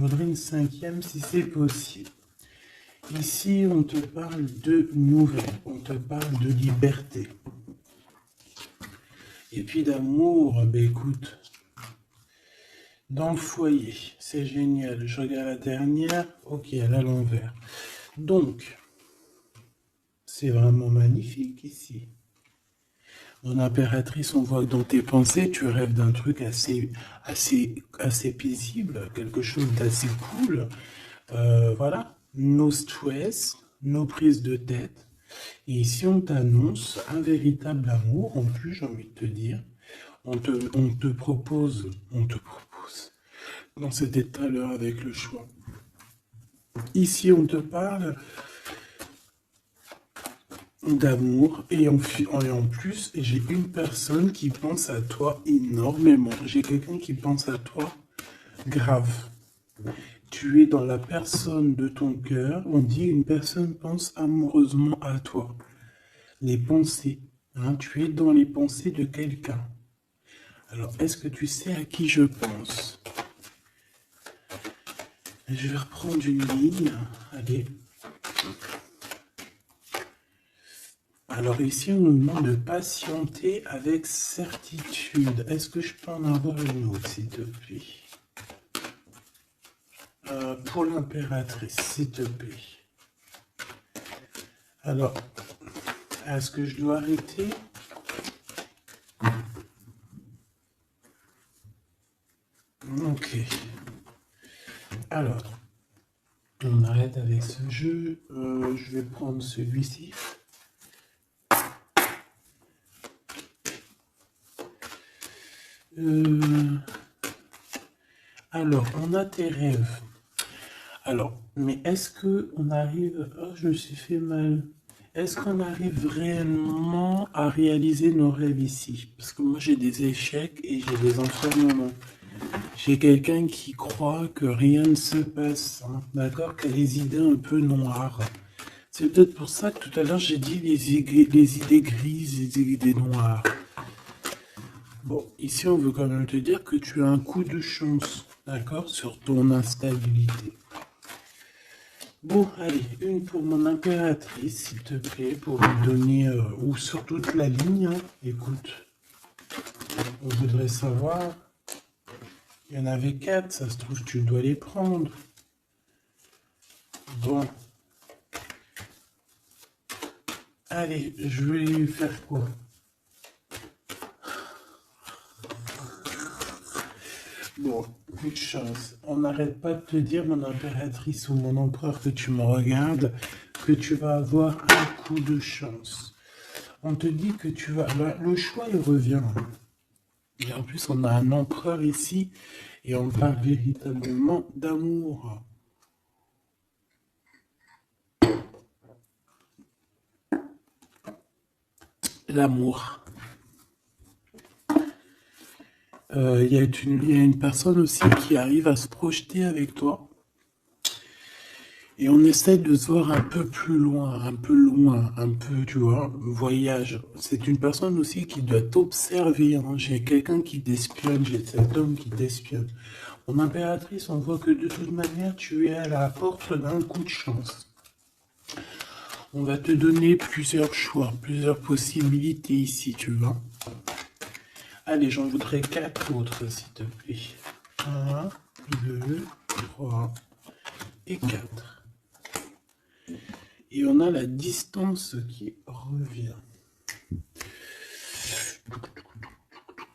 Je voudrais une cinquième si c'est possible. Ici, on te parle de nouvelles, on te parle de liberté. Et puis d'amour, ben écoute, dans le foyer, c'est génial. Je regarde la dernière, ok, elle est à l'envers. Donc, c'est vraiment magnifique ici. Mon impératrice, on voit que dans tes pensées, tu rêves d'un truc assez paisible, quelque chose d'assez cool. Voilà, no stress, no prise de tête. Et ici, on t'annonce un véritable amour. En plus, j'ai envie de te dire, on te propose, dans cet état-là avec le choix. Ici, on te parle d'amour et en plus, j'ai une personne qui pense à toi énormément. J'ai quelqu'un qui pense à toi grave. Tu es dans la personne de ton cœur. On dit une personne pense amoureusement à toi. Les pensées. Hein, tu es dans les pensées de quelqu'un. Alors, est-ce que tu sais à qui je pense? Je vais reprendre une ligne. Allez. Alors ici, on nous demande de patienter avec certitude. Est-ce que je peux en avoir une autre, s'il te plaît? Pour l'impératrice, s'il te plaît. Alors, est-ce que je dois arrêter? Ok. Alors, on arrête avec ce jeu. Je vais prendre celui-ci. Alors, on a tes rêves. Alors, mais est-ce que on arrive... Oh, je me suis fait mal. Est-ce qu'on arrive réellement à réaliser nos rêves ici? Parce que moi, j'ai des échecs et j'ai des enfermements. J'ai quelqu'un qui croit que rien ne se passe, hein, d'accord? Qui a des idées un peu noires. C'est peut-être pour ça que tout à l'heure, j'ai dit les idées grises, les idées noires. Bon, ici, on veut quand même te dire que tu as un coup de chance, d'accord, sur ton instabilité. Bon, allez, une pour mon impératrice, s'il te plaît, pour lui donner, ou sur toute la ligne, hein. Écoute, on voudrait savoir, il y en avait 4, ça se trouve, tu dois les prendre. Bon. Allez, je vais lui faire quoi? Bon, coup de chance. On n'arrête pas de te dire, mon impératrice ou mon empereur, que tu me regardes, que tu vas avoir un coup de chance. On te dit que tu vas... Le choix, il revient. Et en plus, on a un empereur ici, et on parle véritablement d'amour. L'amour. Il y a une personne aussi qui arrive à se projeter avec toi. Et on essaie de se voir un peu plus loin, un peu, tu vois, voyage. C'est une personne aussi qui doit t'observer, hein. J'ai quelqu'un qui t'espionne, j'ai cet homme qui t'espionne. Mon impératrice, on voit que de toute manière, tu es à la porte d'un coup de chance. On va te donner plusieurs choix, plusieurs possibilités ici, tu vois. Allez, j'en voudrais 4 autres, s'il te plaît. 1, 2, 3 et 4. Et on a la distance qui revient.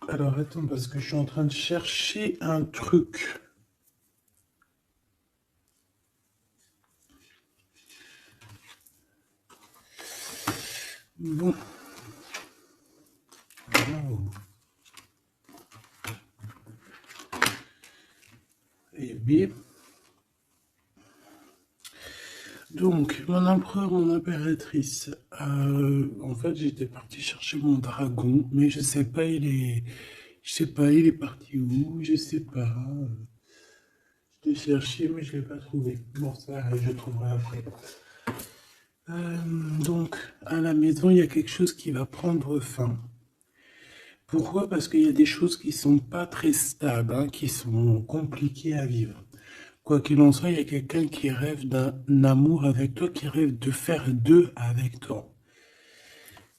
Alors attends, parce que je suis en train de chercher un truc. Bon. Wow. Et bien. Donc, mon empereur, mon impératrice. En fait, j'étais parti chercher mon dragon, mais je sais pas, il est parti où, je sais pas. Je l'ai cherché, mais je l'ai pas trouvé. Bon, ça, je le trouverai après. Donc, à la maison, il y a quelque chose qui va prendre fin. Pourquoi? Parce qu'il y a des choses qui sont pas très stables, hein, qui sont compliquées à vivre. Quoi qu'il en soit, il y a quelqu'un qui rêve d'un amour avec toi, qui rêve de faire deux avec toi.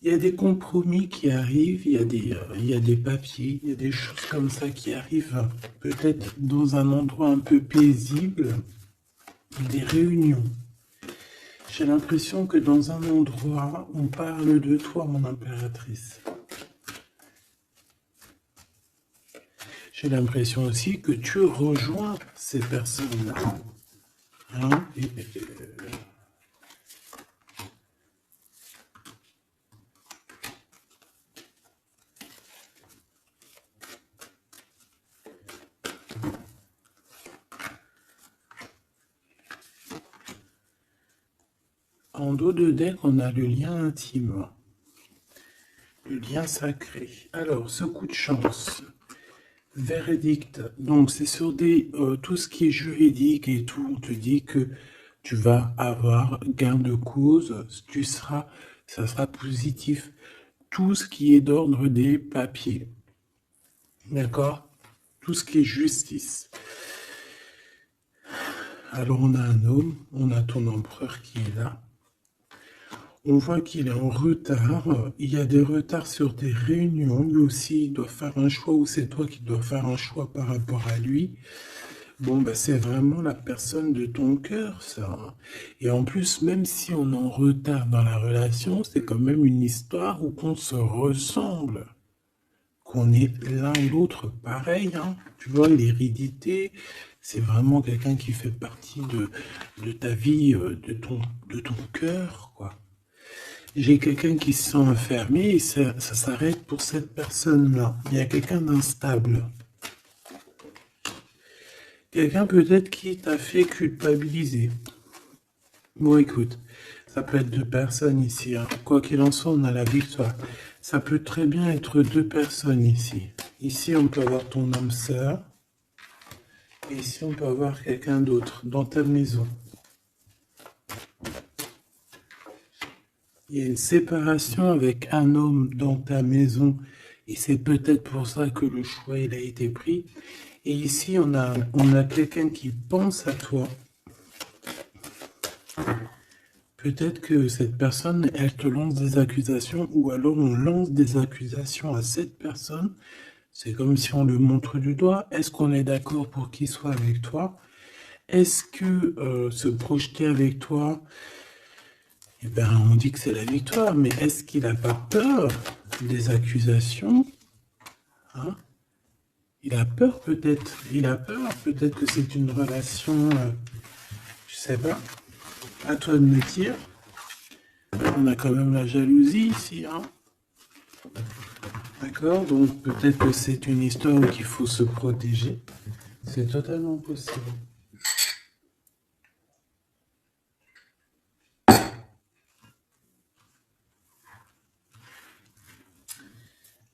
Il y a des compromis qui arrivent, il y a des papiers, il y a des choses comme ça qui arrivent, peut-être dans un endroit un peu paisible, des réunions. J'ai l'impression que dans un endroit, on parle de toi, mon impératrice. J'ai l'impression aussi que tu rejoins ces personnes-là. Hein? En dos de deck, on a le lien intime, le lien sacré. Alors, ce coup de chance, verdict, donc c'est sur tout ce qui est juridique et tout, on te dit que tu vas avoir gain de cause, ça sera positif. Tout ce qui est d'ordre des papiers, d'accord? Tout ce qui est justice. Alors on a un homme, on a ton empereur qui est là. On voit qu'il est en retard, il y a des retards sur des réunions, lui aussi il doit faire un choix ou c'est toi qui dois faire un choix par rapport à lui. Bon, bah, c'est vraiment la personne de ton cœur, ça. Et en plus, même si on est en retard dans la relation, c'est quand même une histoire où on se ressemble, qu'on est l'un et l'autre pareil, hein. Tu vois, l'hérédité, c'est vraiment quelqu'un qui fait partie de ta vie, de ton cœur, quoi. J'ai quelqu'un qui se sent enfermé et ça s'arrête pour cette personne-là. Il y a quelqu'un d'instable. Quelqu'un peut-être qui t'a fait culpabiliser. Bon, écoute, ça peut être deux personnes ici, hein. Quoi qu'il en soit, on a la victoire. Ça peut très bien être deux personnes ici. Ici, on peut avoir ton âme sœur. Et ici, on peut avoir quelqu'un d'autre dans ta maison. Il y a une séparation avec un homme dans ta maison et c'est peut-être pour ça que le choix il a été pris. Et ici, on a quelqu'un qui pense à toi. Peut-être que cette personne, elle te lance des accusations ou alors on lance des accusations à cette personne. C'est comme si on le montre du doigt. Est-ce qu'on est d'accord pour qu'il soit avec toi? Est-ce que se projeter avec toi, eh ben, on dit que c'est la victoire, mais est-ce qu'il n'a pas peur des accusations, hein? Il a peur peut-être. Il a peur peut-être que c'est une relation, je sais pas. À toi de me dire. On a quand même la jalousie ici, hein? D'accord? Donc peut-être que c'est une histoire où il faut se protéger. C'est totalement possible.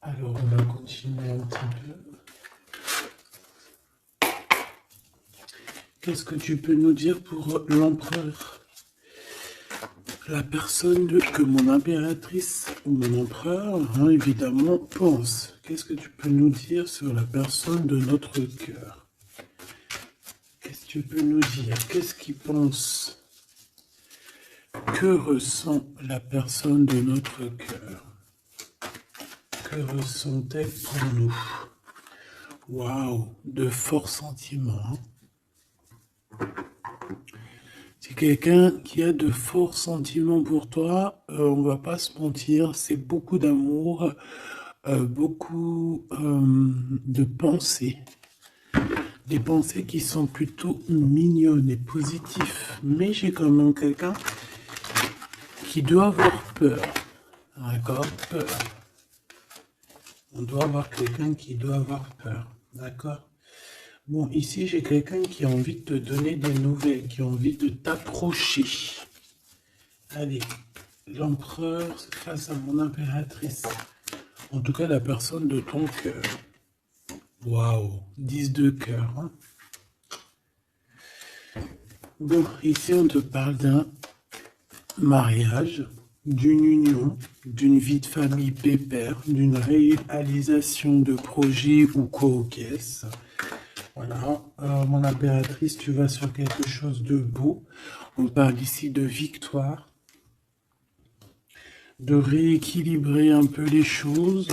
Alors, on va continuer un petit peu. Qu'est-ce que tu peux nous dire pour l'empereur? La personne que mon impératrice ou mon empereur, hein, évidemment, pense. Qu'est-ce que tu peux nous dire sur la personne de notre cœur? Qu'est-ce que tu peux nous dire? Qu'est-ce qu'il pense? Que ressent la personne de notre cœur? Que ressent-elle pour nous? Waouh, de forts sentiments. C'est quelqu'un qui a de forts sentiments pour toi, on va pas se mentir, c'est beaucoup d'amour, beaucoup de pensées. Des pensées qui sont plutôt mignonnes et positives. Mais j'ai quand même quelqu'un qui doit avoir peur. D'accord? Peur. On doit avoir quelqu'un qui doit avoir peur. D'accord? Bon, ici, j'ai quelqu'un qui a envie de te donner des nouvelles, qui a envie de t'approcher. Allez, l'empereur face à mon impératrice. En tout cas, la personne de ton cœur. Waouh, 10 de cœur. Hein. Bon, ici, on te parle d'un mariage, d'une union, d'une vie de famille pépère, d'une réalisation de projet ou co-caisse. Voilà, mon impératrice, tu vas sur quelque chose de beau. On parle ici de victoire, de rééquilibrer un peu les choses.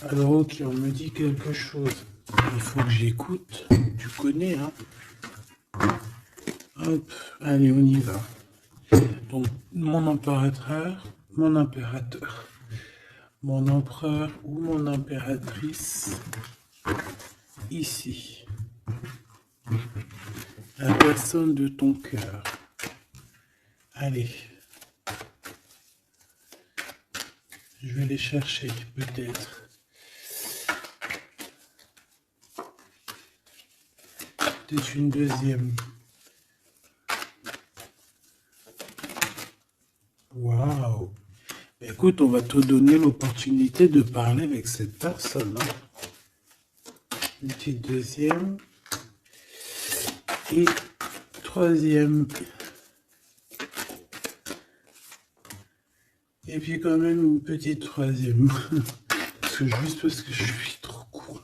Alors ok, on me dit quelque chose. Il faut que j'écoute. Tu connais, hein? Hop, allez, on y va. Donc, mon impérateur, mon empereur ou mon impératrice, ici. La personne de ton cœur. Allez. Je vais les chercher, peut-être. Peut-être une deuxième. Waouh! Écoute, on va te donner l'opportunité de parler avec cette personne. Hein. Une petite deuxième. Et troisième. Et puis quand même une petite troisième. Juste parce que je suis trop court.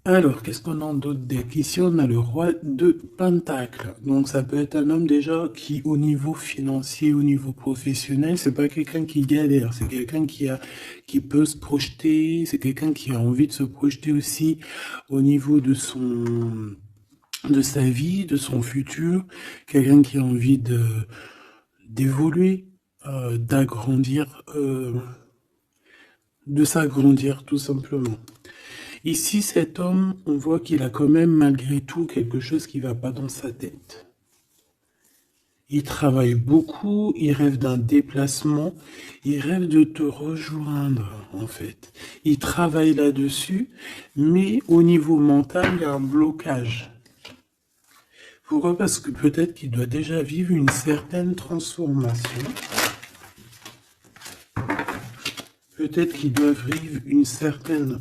Alors, qu'est-ce qu'on a d'autre deck? Ici, on a le roi de Pentacle. Donc, ça peut être un homme déjà qui, au niveau financier, au niveau professionnel, c'est pas quelqu'un qui galère. C'est quelqu'un qui peut se projeter. C'est quelqu'un qui a envie de se projeter aussi au niveau de sa vie, de son futur. Quelqu'un qui a envie d'évoluer, d'agrandir, de s'agrandir, tout simplement. Ici, cet homme, on voit qu'il a quand même malgré tout quelque chose qui ne va pas dans sa tête. Il travaille beaucoup, il rêve d'un déplacement, il rêve de te rejoindre, en fait. Il travaille là-dessus, mais au niveau mental, il y a un blocage. Pourquoi? Parce que peut-être qu'il doit déjà vivre une certaine transformation. Peut-être qu'il doit vivre une certaine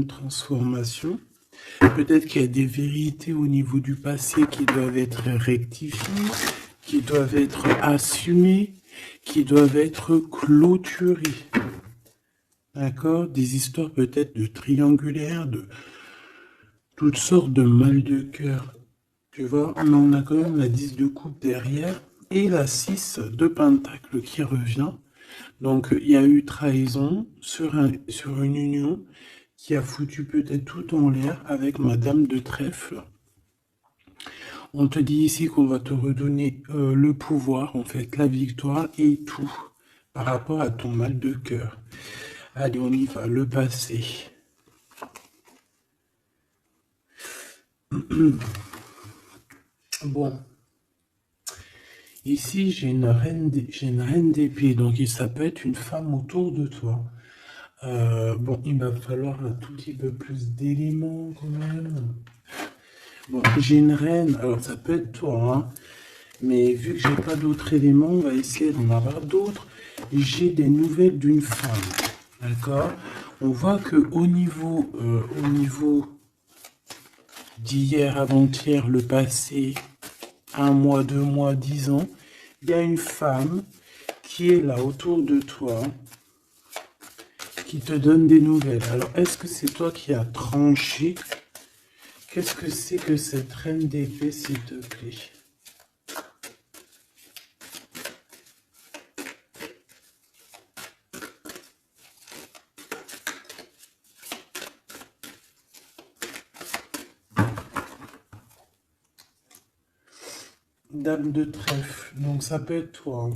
transformation. Peut-être qu'il y a des vérités au niveau du passé qui doivent être rectifiées, qui doivent être assumées, qui doivent être clôturées. D'accord? Des histoires peut-être de triangulaires, de toutes sortes de mal de cœur. Tu vois? Mais on a quand même la 10 de coupe derrière et la 6 de pentacle qui revient. Donc, il y a eu trahison sur une union qui a foutu peut-être tout en l'air avec Madame de Trèfle. On te dit ici qu'on va te redonner le pouvoir, en fait, la victoire et tout par rapport à ton mal de cœur. Allez, on y va, le passé. Bon. Ici, j'ai une reine d'épée, donc ça peut être une femme autour de toi. Bon, il va falloir un tout petit peu plus d'éléments quand même. Bon, j'ai une reine, alors ça peut être toi, hein, mais vu que j'ai pas d'autres éléments, on va essayer d'en avoir d'autres. J'ai des nouvelles d'une femme, d'accord? On voit que au niveau d'hier, avant-hier, le passé, 1 mois, 2 mois, 10 ans, il y a une femme qui est là autour de toi, qui te donne des nouvelles. Alors, est-ce que c'est toi qui as tranché? Qu'est-ce que c'est que cette reine d'épée, s'il te plaît? Dame de trèfle, donc ça peut être toi. Hein.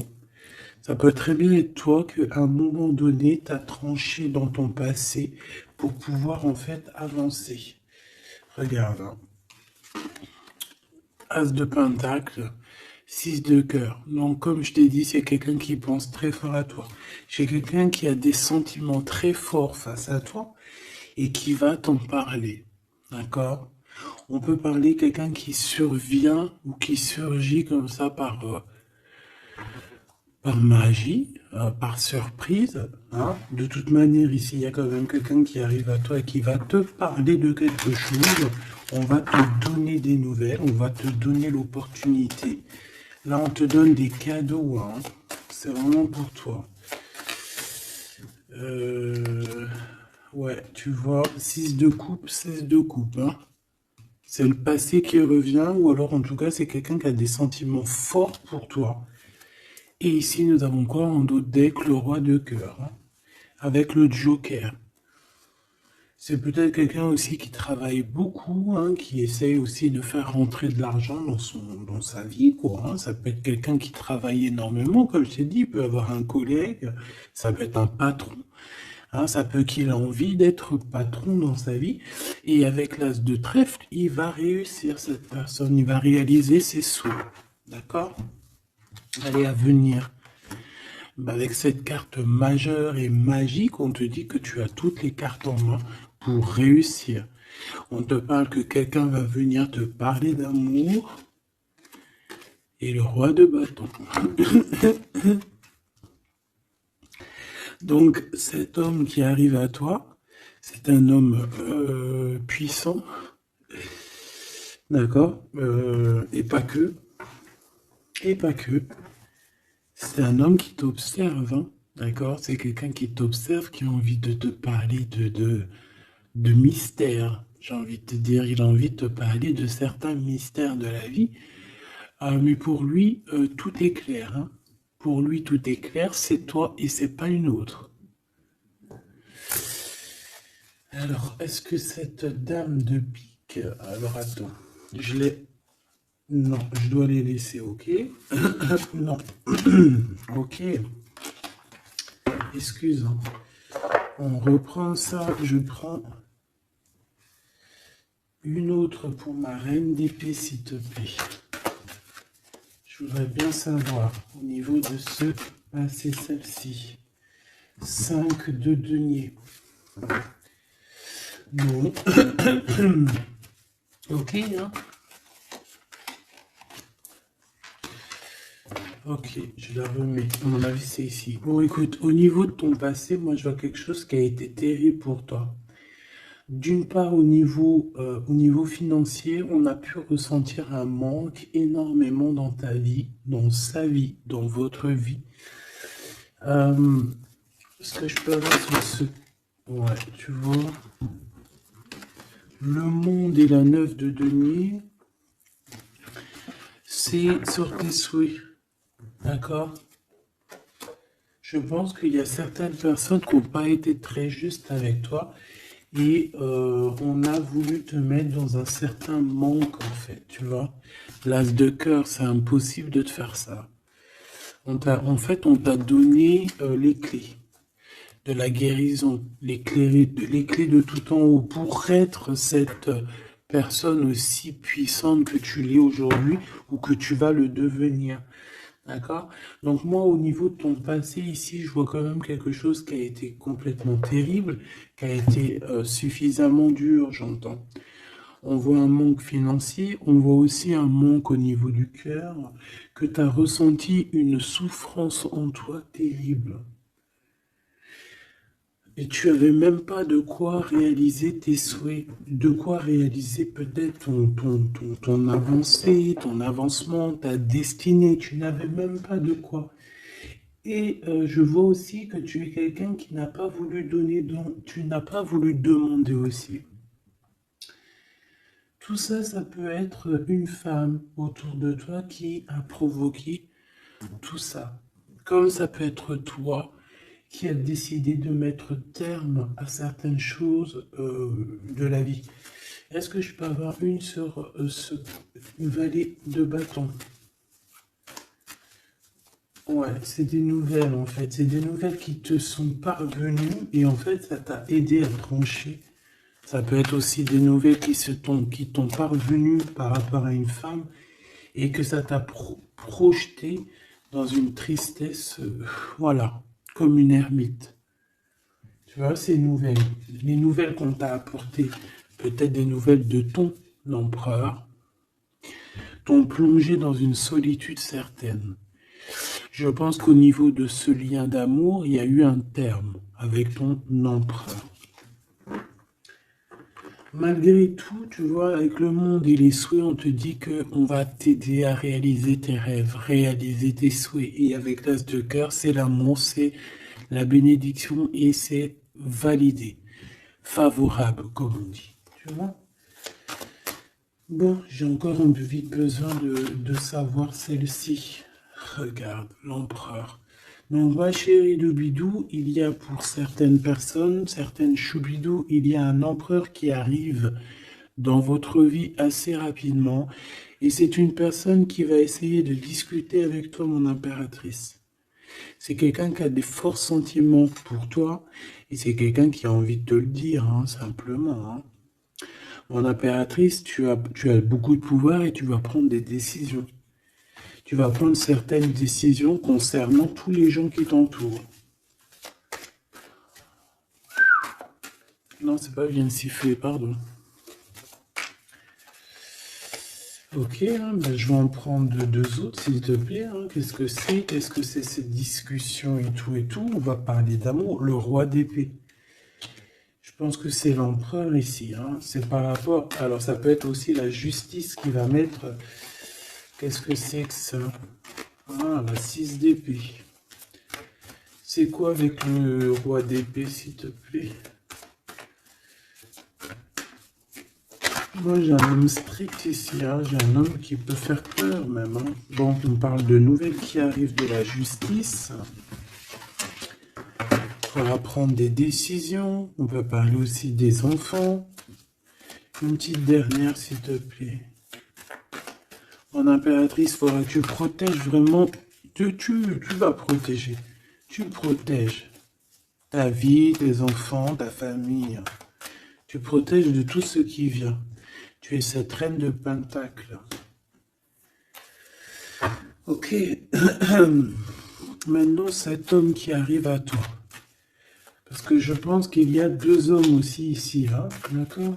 Ça peut très bien être toi qu'à un moment donné, tu as tranché dans ton passé pour pouvoir en fait avancer. Regarde. Hein. As de pentacle, 6 de cœur. Donc comme je t'ai dit, c'est quelqu'un qui pense très fort à toi. C'est quelqu'un qui a des sentiments très forts face à toi et qui va t'en parler. D'accord? On peut parler quelqu'un qui survient ou qui surgit comme ça par magie, par surprise. Hein. De toute manière, ici, il y a quand même quelqu'un qui arrive à toi et qui va te parler de quelque chose. On va te donner des nouvelles, on va te donner l'opportunité. Là, on te donne des cadeaux. Hein. c'est vraiment pour toi. Ouais, tu vois, 6 de coupe, 16 de coupe, hein. C'est le passé qui revient, ou alors en tout cas, c'est quelqu'un qui a des sentiments forts pour toi. Et ici, nous avons quoi en dos de deck? Le roi de cœur, hein, avec le joker. C'est peut-être quelqu'un aussi qui travaille beaucoup, hein, qui essaye aussi de faire rentrer de l'argent dans sa vie, quoi, hein. Ça peut être quelqu'un qui travaille énormément, comme je t'ai dit, il peut avoir un collègue, ça peut être un patron, hein, ça peut qu'il ait envie d'être patron dans sa vie. Et avec l'as de trèfle, il va réussir, cette personne, il va réaliser ses souhaits. D'accord? Allez, à venir. Bah, avec cette carte majeure et magique, on te dit que tu as toutes les cartes en main pour réussir. On te parle que quelqu'un va venir te parler d'amour. Et le roi de bâton. Donc, cet homme qui arrive à toi, c'est un homme puissant. D'accord? Et pas que. Et pas que. C'est un homme qui t'observe, hein, d'accord? C'est quelqu'un qui t'observe, qui a envie de te parler de mystères. J'ai envie de te dire, il a envie de te parler de certains mystères de la vie. Mais pour lui, tout est clair, hein. Pour lui, tout est clair, c'est toi et c'est pas une autre. Alors, est-ce que cette dame de pique... Alors, attends, je l'ai... Non, je dois les laisser, ok? Non. Ok. Excuse. Hein. On reprend ça. Je prends une autre pour ma reine d'épée, s'il te plaît. Je voudrais bien savoir, au niveau de ce... Ah, c'est celle-ci. 5 de denier. Non. Ok, hein? Ok, je la remets. À mon avis, c'est ici. Bon, écoute, au niveau de ton passé, moi, je vois quelque chose qui a été terrible pour toi. D'une part, au niveau financier, on a pu ressentir un manque énormément dans ta vie, dans sa vie, dans votre vie. Ce que je peux avoir sur ce... Ouais, tu vois. Le monde et la 9 de denier, c'est sur tes souhaits. D'accord? Je pense qu'il y a certaines personnes qui n'ont pas été très justes avec toi et on a voulu te mettre dans un certain manque en fait, tu vois. L'as de cœur, c'est impossible de te faire ça. En fait, on t'a donné les clés de la guérison, les clés de tout en haut pour être cette personne aussi puissante que tu l'es aujourd'hui ou que tu vas le devenir. D'accord? Donc moi, au niveau de ton passé, ici, je vois quand même quelque chose qui a été complètement terrible, qui a été suffisamment dur, j'entends. On voit un manque financier, on voit aussi un manque au niveau du cœur, que tu as ressenti une souffrance en toi terrible. Et tu avais même pas de quoi réaliser tes souhaits, de quoi réaliser peut-être ton avancée, ton avancement, ta destinée. Tu n'avais même pas de quoi. Et je vois aussi que tu es quelqu'un qui n'a pas voulu donner, donc tu n'as pas voulu demander aussi. Tout ça, ça peut être une femme autour de toi qui a provoqué tout ça. Comme ça peut être toi qui a décidé de mettre terme à certaines choses de la vie. Est-ce que je peux avoir une sur une valet de bâton? Ouais, c'est des nouvelles en fait. C'est des nouvelles qui te sont parvenues et en fait, ça t'a aidé à trancher. Ça peut être aussi des nouvelles qui t'ont parvenues par rapport à une femme et que ça t'a projeté dans une tristesse, voilà, comme une ermite. Tu vois, ces nouvelles, les nouvelles qu'on t'a apportées, peut-être des nouvelles de ton empereur, t'ont plongé dans une solitude certaine. Je pense qu'au niveau de ce lien d'amour, il y a eu un terme avec ton empereur. Malgré tout, tu vois, avec le monde et les souhaits, on te dit que on va t'aider à réaliser tes rêves, réaliser tes souhaits. Et avec l'as de cœur, c'est l'amour, c'est la bénédiction et c'est validé, favorable, comme on dit. Tu vois? Bon, j'ai encore un peu vite besoin de savoir celle-ci. Regarde, l'empereur. Donc, ma chérie de bidou, il y a pour certaines personnes, certaines choubidou, il y a un empereur qui arrive dans votre vie assez rapidement. Et c'est une personne qui va essayer de discuter avec toi, mon impératrice. C'est quelqu'un qui a des forts sentiments pour toi. Et c'est quelqu'un qui a envie de te le dire, hein, simplement. Hein. Mon impératrice, tu as beaucoup de pouvoir et tu vas prendre des décisions. Tu vas prendre certaines décisions concernant tous les gens qui t'entourent. Non, c'est pas bien de siffler, pardon. Ok, hein, ben, je vais en prendre deux autres, s'il te plaît. Hein. Qu'est-ce que c'est? Qu'est-ce que c'est cette discussion et tout et tout? On va parler d'amour. Le roi d'épée. Je pense que c'est l'empereur ici. Hein. C'est par rapport... Alors, ça peut être aussi la justice qui va mettre... Qu'est-ce que c'est que ça? Ah, la 6 d'épée. C'est quoi avec le roi d'épée, s'il te plaît? Moi, j'ai un homme strict ici, hein. J'ai un homme qui peut faire peur même. Hein. Bon, on parle de nouvelles qui arrivent de la justice. On va prendre des décisions. On peut parler aussi des enfants. Une petite dernière, s'il te plaît. En impératrice, il faudra que tu protèges vraiment. Tu vas protéger. Tu protèges ta vie, tes enfants, ta famille. Tu protèges de tout ce qui vient. Tu es cette reine de Pentacle. Ok. Maintenant, cet homme qui arrive à toi. Parce que je pense qu'il y a deux hommes aussi ici. Hein, d'accord?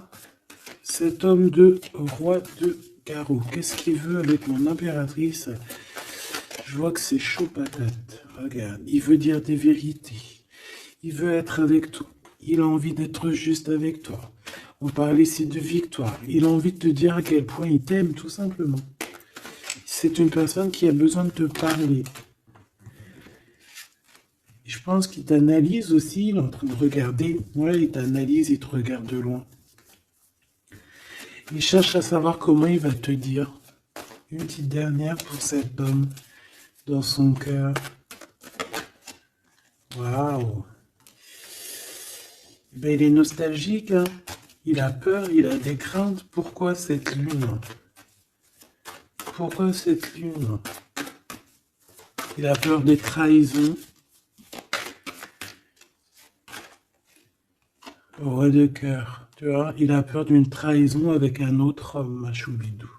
Cet homme de roi de carreau. Qu'est-ce qu'il veut avec mon impératrice? Je vois que c'est chaud patate. Regarde, il veut dire des vérités. Il veut être avec toi. Il a envie d'être juste avec toi. On parle ici de victoire. Il a envie de te dire à quel point il t'aime, tout simplement. C'est une personne qui a besoin de te parler. Je pense qu'il t'analyse aussi. Il est en train de regarder. Ouais, il t'analyse, il te regarde de loin. Il cherche à savoir comment il va te dire. Une petite dernière pour cet homme dans son cœur. Waouh! Ben, il est nostalgique, hein. Il a peur, il a des craintes. Pourquoi cette lune? Pourquoi cette lune? Il a peur des trahisons. Roi de cœur, tu vois, il a peur d'une trahison avec un autre homme, ma choubidou.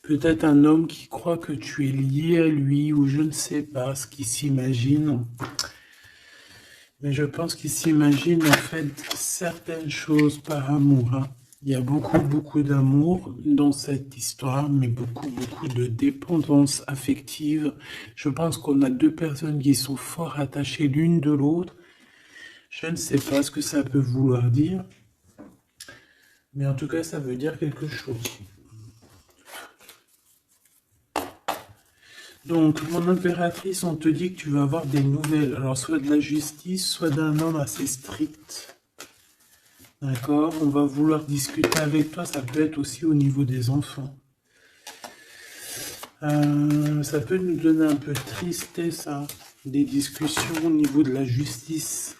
Peut-être un homme qui croit que tu es lié à lui, ou je ne sais pas ce qu'il s'imagine. Mais je pense qu'il s'imagine en fait certaines choses par amour. Hein. Il y a beaucoup d'amour dans cette histoire, mais beaucoup de dépendance affective. Je pense qu'on a deux personnes qui sont fort attachées l'une de l'autre. Je ne sais pas ce que ça peut vouloir dire, mais en tout cas, ça veut dire quelque chose. Donc, mon impératrice, on te dit que tu vas avoir des nouvelles. Alors, soit de la justice, soit d'un homme assez strict. D'accord? On va vouloir discuter avec toi. Ça peut être aussi au niveau des enfants. Ça peut nous donner un peu de tristesse, hein, des discussions au niveau de la justice.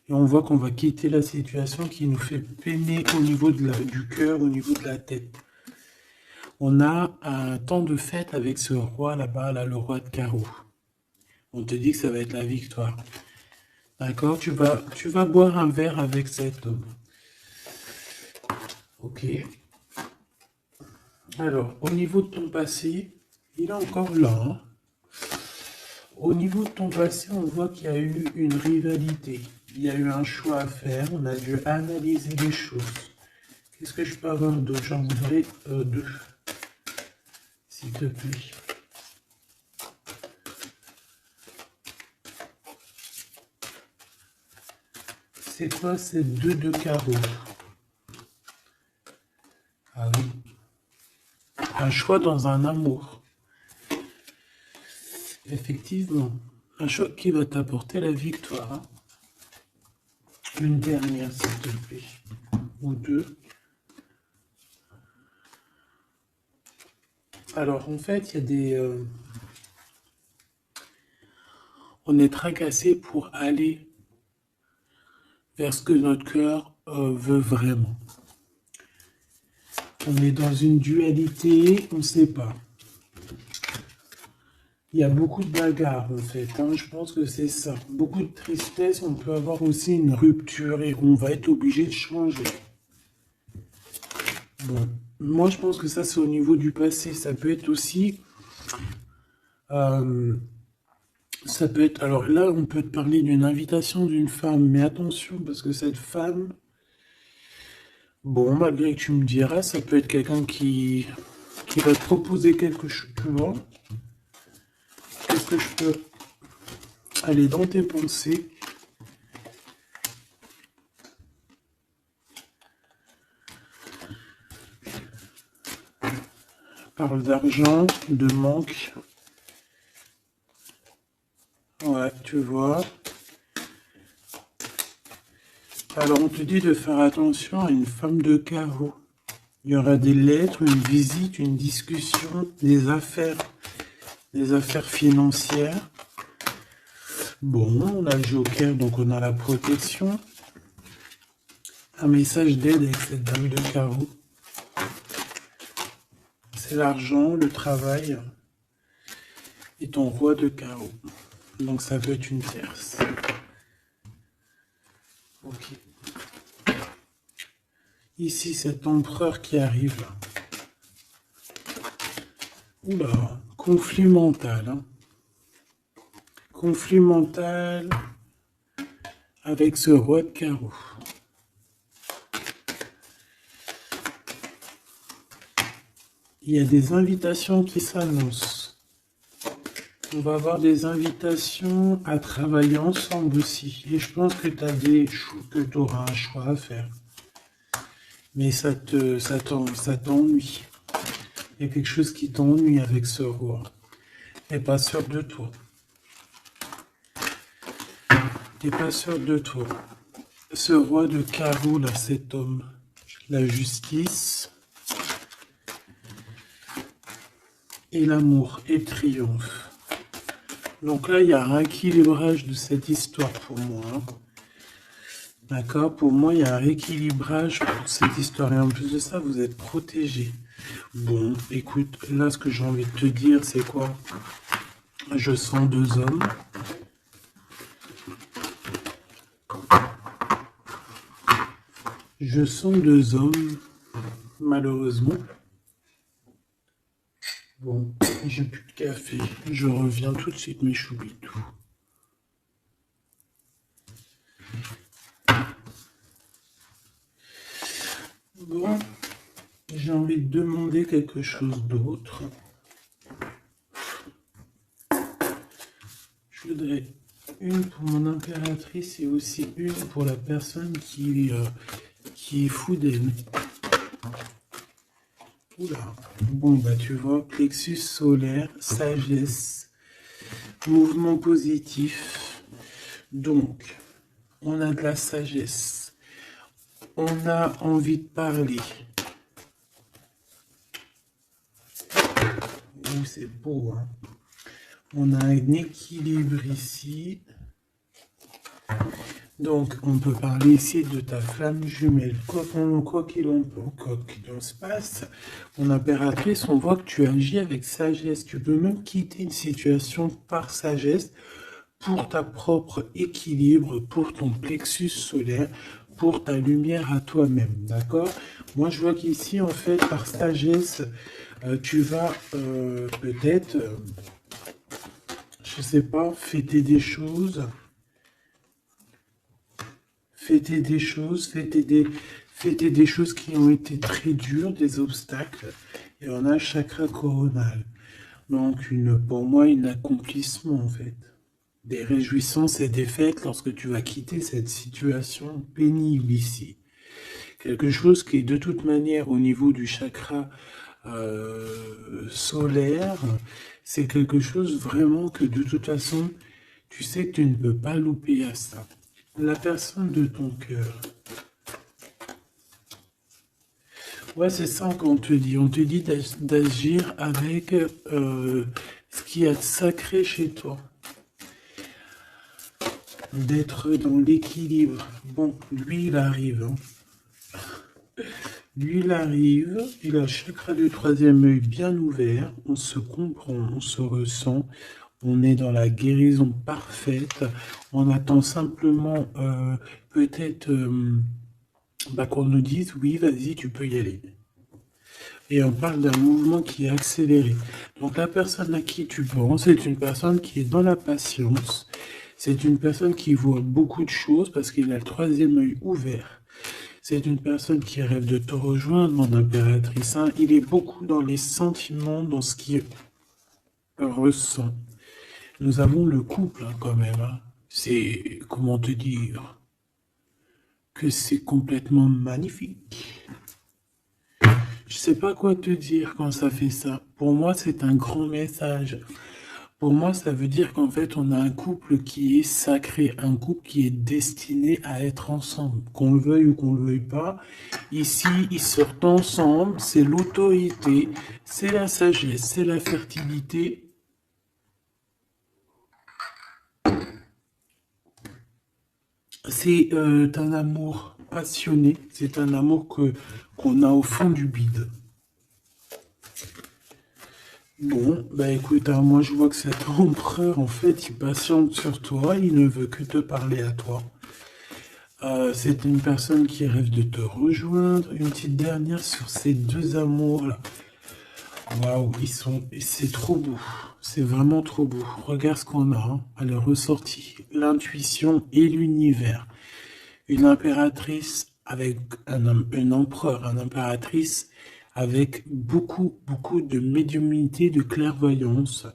Et on voit qu'on va quitter la situation qui nous fait peiner au niveau du cœur, au niveau de la tête. On a un temps de fête avec ce roi là-bas, là, le roi de carreau. On te dit que ça va être la victoire. D'accord? Tu vas boire un verre avec cet homme. Ok. Alors, au niveau de ton passé, il est encore là. Hein. Au niveau de ton passé, on voit qu'il y a eu une rivalité. Il y a eu un choix à faire. On a dû analyser les choses. Qu'est-ce que je peux avoir d'autre? J'en voudrais deux. S'il te plaît. C'est quoi ces deux de carreau? Un choix dans un amour. Effectivement. Un choix qui va t'apporter la victoire. Hein. Une dernière, s'il te plaît. Ou deux. Alors, en fait, il y a des... on est tracassé pour aller vers ce que notre cœur veut vraiment. On est dans une dualité, on ne sait pas. Il y a beaucoup de bagarres, en fait. Hein, je pense que c'est ça. Beaucoup de tristesse, on peut avoir aussi une rupture et on va être obligé de changer. Bon, moi, je pense que ça, c'est au niveau du passé. Ça peut être aussi... ça peut être... Alors là, on peut te parler d'une invitation d'une femme. Mais attention, parce que cette femme... Bon, malgré que tu me diras, ça peut être quelqu'un qui va te proposer quelque chose. Tu vois? Qu'est-ce que je peux aller dans tes pensées? Parle d'argent, de manque. Ouais, tu vois. Alors, on te dit de faire attention à une femme de carreau. Il y aura des lettres, une visite, une discussion, des affaires financières. Bon, on a le joker, donc on a la protection. Un message d'aide avec cette dame de carreau. C'est l'argent, le travail et ton roi de carreau. Donc ça peut être une tierce. Ok. Ici, cet empereur qui arrive là. Oula, conflit mental. Hein. Conflit mental avec ce roi de carreau. Il y a des invitations qui s'annoncent. On va avoir des invitations à travailler ensemble aussi. Et je pense que tu auras un choix à faire. Mais ça t'ennuie. Il y a quelque chose qui t'ennuie avec ce roi. T'es pas sûr de toi. T'es pas sûr de toi. Ce roi de carreau, là, cet homme. La justice. Et l'amour. Et le triomphe. Donc là, il y a un rééquilibrage de cette histoire pour moi. Hein. D'accord? Pour moi, il y a un rééquilibrage pour cette histoire. Et en plus de ça, vous êtes protégés. Bon, écoute, là, ce que j'ai envie de te dire, c'est quoi? Je sens deux hommes. Je sens deux hommes, malheureusement. Bon, j'ai plus de café. Je reviens tout de suite, mes choubidous. Bon, j'ai envie de demander quelque chose d'autre. Je voudrais une pour mon impératrice et aussi une pour la personne qui est fou d'elle. Oula. Bon, bah tu vois, plexus solaire, sagesse, mouvement positif. Donc, on a de la sagesse. On a envie de parler. Oh, c'est beau, hein. On a un équilibre ici. Donc, on peut parler ici de ta flamme jumelle. Quoi qu'il en se passe, mon impératrice, on voit que tu agis avec sagesse. Tu peux même quitter une situation par sagesse pour ta propre équilibre, pour ton plexus solaire, pour ta lumière à toi-même. D'accord? Moi, je vois qu'ici, en fait, par sagesse, tu vas peut-être, je sais pas, fêter des choses. Fêter des choses qui ont été très dures, des obstacles. Et on a le chakra coronal. Donc, pour moi, un accomplissement, en fait. Des réjouissances et des fêtes lorsque tu vas quitter cette situation pénible ici. Quelque chose qui est de toute manière au niveau du chakra solaire, c'est quelque chose vraiment que de toute façon, tu sais que tu ne peux pas louper à ça. La personne de ton cœur. Ouais, c'est ça qu'on te dit. On te dit d'agir avec ce qui est sacré chez toi. D'être dans l'équilibre. Bon, lui, il arrive. Lui, il arrive. Il a le chakra du troisième œil bien ouvert. On se comprend, on se ressent. On est dans la guérison parfaite. On attend simplement peut-être qu'on nous dise oui, vas-y, tu peux y aller. Et on parle d'un mouvement qui est accéléré. Donc la personne à qui tu penses, c'est une personne qui est dans la patience. C'est une personne qui voit beaucoup de choses parce qu'il a le troisième œil ouvert. C'est une personne qui rêve de te rejoindre, mon impératrice. Hein. Il est beaucoup dans les sentiments, dans ce qu'il ressent. Nous avons le couple hein, quand même. Hein. C'est, comment te dire, que c'est complètement magnifique. Je sais pas quoi te dire quand ça fait ça. Pour moi, c'est un grand message. Pour moi, ça veut dire qu'en fait, on a un couple qui est sacré, un couple qui est destiné à être ensemble. Qu'on le veuille ou qu'on le veuille pas, ici, ils sortent ensemble, c'est l'autorité, c'est la sagesse, c'est la fertilité. C'est un amour passionné, c'est un amour qu'on a au fond du bide. Bon, bah écoute, hein, moi je vois que cet empereur, en fait, il patiente sur toi, il ne veut que te parler à toi. C'est une personne qui rêve de te rejoindre. Une petite dernière sur ces deux amours-là. Waouh, c'est trop beau. C'est vraiment trop beau. Regarde ce qu'on a, hein, à la ressortie. L'intuition et l'univers. Une impératrice avec un empereur, une impératrice avec beaucoup, beaucoup de médiumnité, de clairvoyance.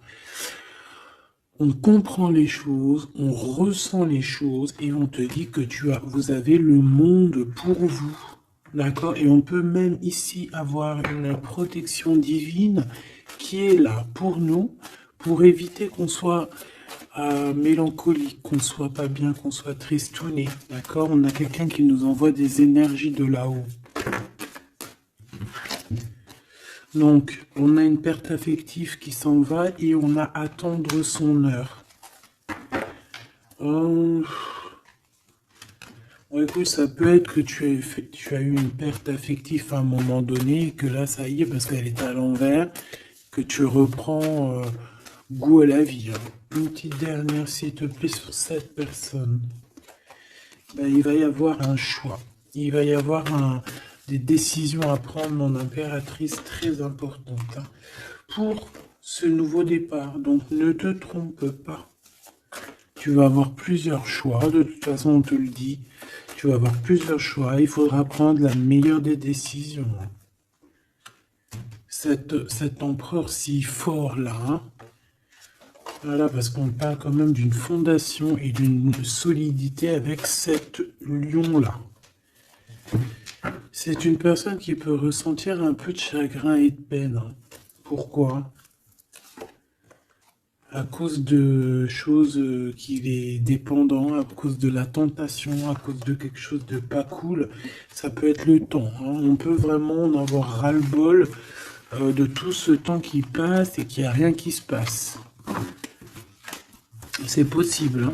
On comprend les choses, on ressent les choses et on te dit que vous avez le monde pour vous. D'accord? Et on peut même ici avoir une protection divine qui est là pour nous, pour éviter qu'on soit mélancolique, qu'on soit pas bien, qu'on soit tristouné. D'accord? On a quelqu'un qui nous envoie des énergies de là-haut. Donc, on a une perte affective qui s'en va et on a à attendre son heure. Écoute, ça peut être que tu as eu une perte affective à un moment donné et que là, ça y est, parce qu'elle est à l'envers, que tu reprends goût à la vie. Hein. Une petite dernière, s'il te plaît, sur cette personne. Ben, il va y avoir un choix. Il va y avoir des décisions à prendre, mon impératrice, très importantes hein, pour ce nouveau départ. Donc, ne te trompe pas. Tu vas avoir plusieurs choix. De toute façon, on te le dit. Tu vas avoir plusieurs choix. Il faudra prendre la meilleure des décisions. Cet empereur si fort là, hein, voilà, parce qu'on parle quand même d'une fondation et d'une solidité avec cet lion-là. C'est une personne qui peut ressentir un peu de chagrin et de peine. Hein. Pourquoi? À cause de choses qu'il est dépendant, à cause de la tentation, à cause de quelque chose de pas cool. Ça peut être le temps. Hein. On peut vraiment en avoir ras-le-bol de tout ce temps qui passe et qu'il n'y a rien qui se passe. C'est possible, hein,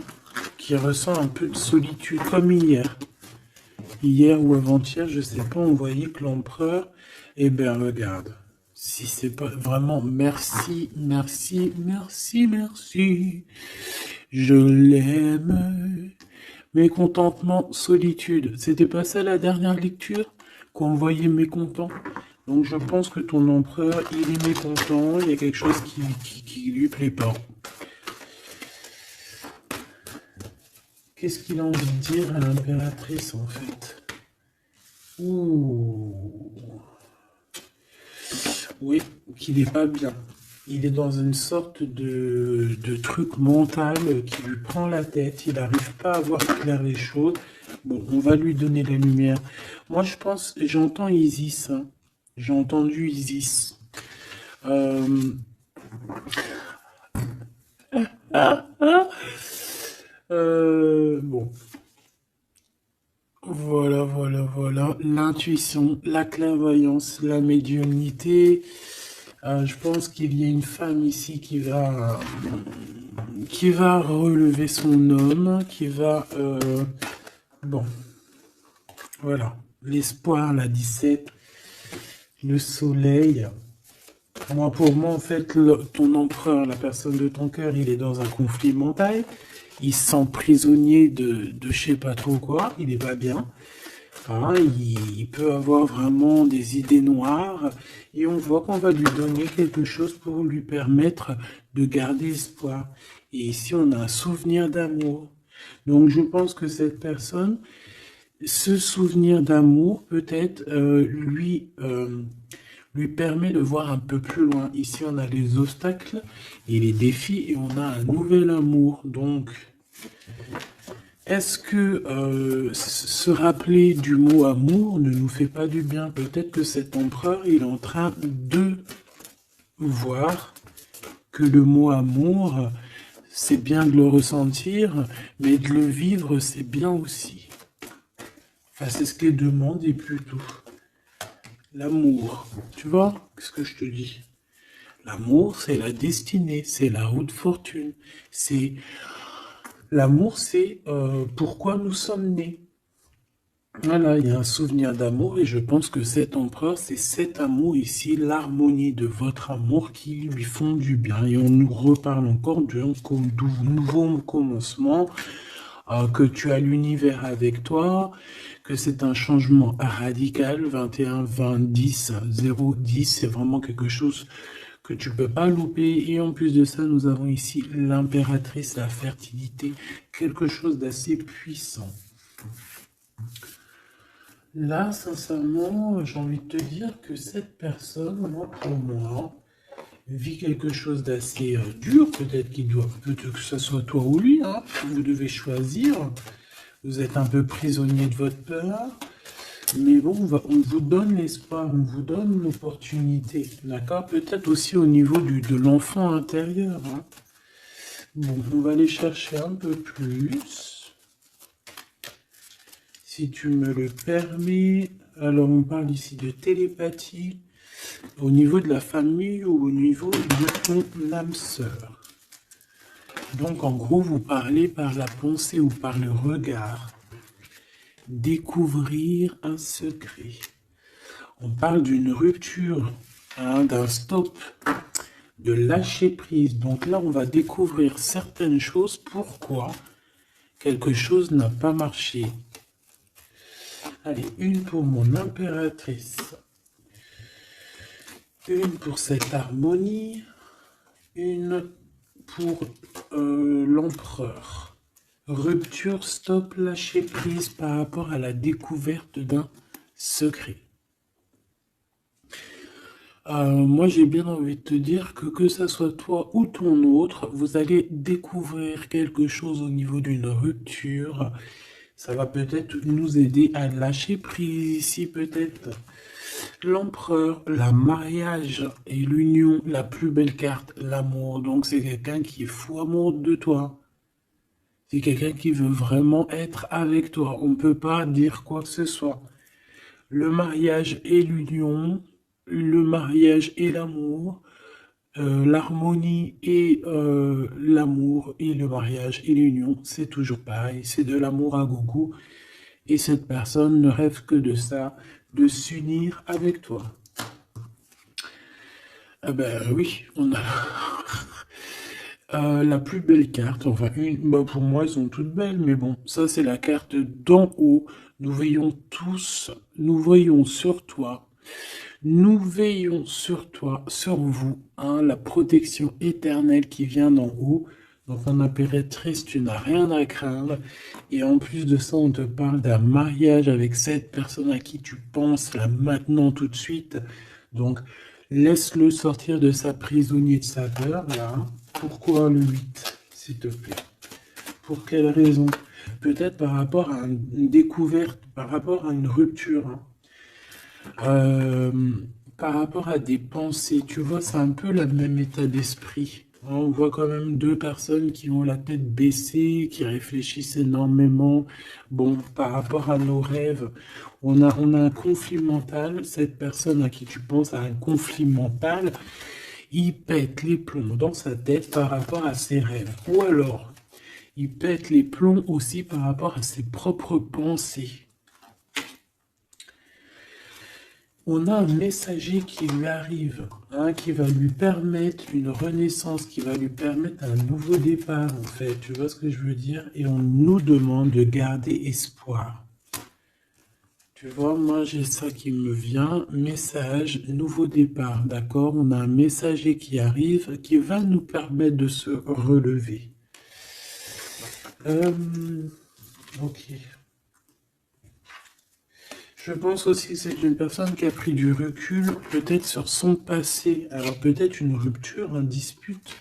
qu'il ressent un peu de solitude, comme hier. Hier ou avant-hier, je sais pas, on voyait que l'empereur, eh bien regarde, si c'est pas vraiment merci, merci, merci, merci, je l'aime. Mécontentement, solitude, c'était pas ça la dernière lecture qu'on voyait mécontent. Donc je pense que ton empereur, il est mécontent, il y a quelque chose qui lui plaît pas. Qu'est-ce qu'il a envie de dire à l'impératrice, en fait? Ouh. Oui, qu'il n'est pas bien. Il est dans une sorte de truc mental qui lui prend la tête. Il n'arrive pas à voir clair les choses. Bon, on va lui donner la lumière. Moi, je pense, j'entends Isis. Hein. J'ai entendu Isis. Euh, ah, ah. Bon, voilà, voilà, voilà. L'intuition, la clairvoyance, la médiumnité. Je pense qu'il y a une femme ici qui va relever son homme, qui va... bon, voilà. L'espoir, la 17, le soleil. Moi, pour moi, en fait, ton empereur, la personne de ton cœur, il est dans un conflit mental. Il se sent prisonnier de je sais pas trop quoi. Il est pas bien. Hein, il peut avoir vraiment des idées noires. Et on voit qu'on va lui donner quelque chose pour lui permettre de garder espoir. Et ici, on a un souvenir d'amour. Donc, je pense que cette personne, ce souvenir d'amour, peut-être, lui permet de voir un peu plus loin. Ici, on a les obstacles et les défis et on a un nouvel amour. Donc, est-ce que se rappeler du mot amour ne nous fait pas du bien? Peut-être que cet empereur, il est en train de voir que le mot amour, c'est bien de le ressentir, mais de le vivre, c'est bien aussi. Enfin, c'est ce qu'il demande et plutôt. L'amour, tu vois ce que je te dis? L'amour, c'est la destinée, c'est la haute fortune. C'est l'amour, c'est pourquoi nous sommes nés. Voilà, il y a un souvenir d'amour et je pense que cet empereur, c'est cet amour ici, l'harmonie de votre amour qui lui font du bien. Et on nous reparle encore d'un nouveau commencement, que tu as l'univers avec toi, que c'est un changement radical, 21, 20, 10, 0, 10, c'est vraiment quelque chose que tu peux pas louper. Et en plus de ça, nous avons ici l'impératrice, la fertilité, quelque chose d'assez puissant. Là, sincèrement, j'ai envie de te dire que cette personne, moi, pour moi, vit quelque chose d'assez dur. Peut-être que ce soit toi ou lui, hein. Vous devez choisir. Vous êtes un peu prisonnier de votre peur. Mais bon, on vous donne l'espoir, on vous donne l'opportunité. D'accord? Peut-être aussi au niveau de l'enfant intérieur, hein. Bon, on va aller chercher un peu plus. Si tu me le permets. Alors, on parle ici de télépathie au niveau de la famille ou au niveau de ton âme sœur. Donc, en gros, vous parlez par la pensée ou par le regard. Découvrir un secret. On parle d'une rupture, hein, d'un stop, de lâcher prise. Donc là, on va découvrir certaines choses. Pourquoi quelque chose n'a pas marché? Allez, une pour mon impératrice. Une pour cette harmonie. Une pour l'empereur. Rupture, stop, lâcher prise par rapport à la découverte d'un secret. Moi, j'ai bien envie de te dire que ça soit toi ou ton autre, vous allez découvrir quelque chose au niveau d'une rupture. Ça va peut-être nous aider à lâcher prise ici, peut-être. L'empereur, la mariage et l'union, la plus belle carte, l'amour. Donc, c'est quelqu'un qui est fou amoureux de toi. C'est quelqu'un qui veut vraiment être avec toi. On ne peut pas dire quoi que ce soit. Le mariage et l'union, le mariage et l'amour, l'harmonie et l'amour et le mariage et l'union, c'est toujours pareil. C'est de l'amour à gogo. Et cette personne ne rêve que de ça, de s'unir avec toi. Ah ben oui, on a la plus belle carte. Enfin, pour moi, elles sont toutes belles, mais bon, ça c'est la carte d'en haut. Nous veillons tous, nous voyons sur toi. Nous veillons sur toi, sur vous, hein, la protection éternelle qui vient d'en haut. Donc en impératrice, tu n'as rien à craindre. Et en plus de ça, on te parle d'un mariage avec cette personne à qui tu penses là maintenant tout de suite. Donc laisse-le sortir de sa prisonnier de sa peur là. Pourquoi le 8, s'il te plaît? Pour quelle raison? Peut-être par rapport à une découverte, par rapport à une rupture, hein. Euh, Par rapport à des pensées, tu vois, c'est un peu le même état d'esprit. On voit quand même deux personnes qui ont la tête baissée, qui réfléchissent énormément. Bon, par rapport à nos rêves, on a un conflit mental. Cette personne à qui tu penses a un conflit mental. Il pète les plombs dans sa tête par rapport à ses rêves. Ou alors, il pète les plombs aussi par rapport à ses propres pensées. On a un messager qui lui arrive, hein, qui va lui permettre une renaissance, qui va lui permettre un nouveau départ, en fait. Tu vois ce que je veux dire? Et on nous demande de garder espoir. Tu vois, moi j'ai ça qui me vient, message, nouveau départ, d'accord? On a un messager qui arrive, qui va nous permettre de se relever. Ok. Je pense aussi que c'est une personne qui a pris du recul, peut-être sur son passé. Alors peut-être une rupture, une dispute,